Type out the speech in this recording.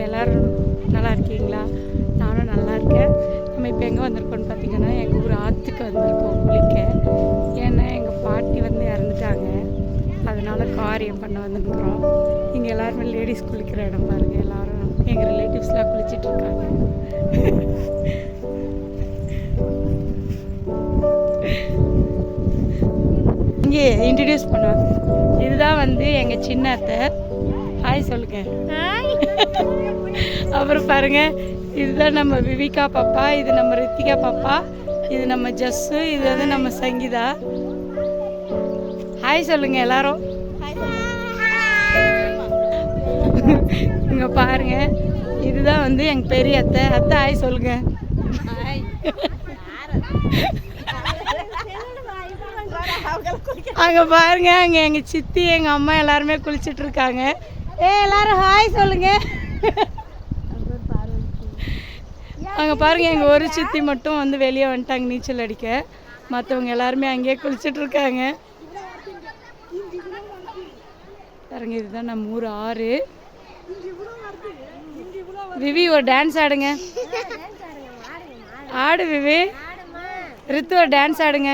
எல்லோரும் நல்லா இருக்கீங்களா? நானும் நல்லா இருக்கேன். நம்ம இப்போ எங்கே வந்திருக்கோம்னு பார்த்தீங்கன்னா எங்கள் ஊர் ஆற்றுக்கு வந்திருக்கோம் குளிக்க. ஏன்னா எங்கள் பாட்டி வந்து இறந்துட்டாங்க, அதனால் காரியம் பண்ண வந்துருக்குறோம். இங்கே எல்லாருமே லேடிஸ் குளிக்கிற இடம் பாருங்கள். எல்லோரும் எங்கள் ரிலேட்டிவ்ஸ்லாம் குளிச்சிட்ருக்காங்க. இங்கே இன்ட்ரடியூஸ் பண்ணுவாங்க. இதுதான் வந்து எங்கள் சின்ன அத்தை. ஹாய் சொல்லுங்க. அப்புறம் பாருங்க, இதுதான் நம்ம விவிகா பாப்பா, இது நம்ம ரித்திகா பாப்பா, இது நம்ம ஜஸ்ஸு, இது வந்து நம்ம சங்கீதா. ஹாய் சொல்லுங்க எல்லாரும். இங்க பாருங்க, இதுதான் வந்து எங்க பெரிய அத்தை. அத்தை ஹாய் சொல்லுங்க. அங்க பாருங்க, அங்க எங்க சித்தி எங்க அம்மா எல்லாருமே குளிச்சுட்டு இருக்காங்க. எல்லாரும் ஹாய் சொல்லுங்க. அங்கே பாருங்க, எங்கள் ஒரு சித்தி மட்டும் வந்து வெளியே வந்துட்டாங்க நீச்சல் அடிக்க. மற்றவங்க எல்லாருமே அங்கேயே குளிச்சுட்டு இருக்காங்க. பாருங்க, இதுதான் நம்ம ஊர் ஆறு. விவி ஒரு டான்ஸ் ஆடுங்க. ஆடு விவி. ரித்து ஒரு டான்ஸ் ஆடுங்க.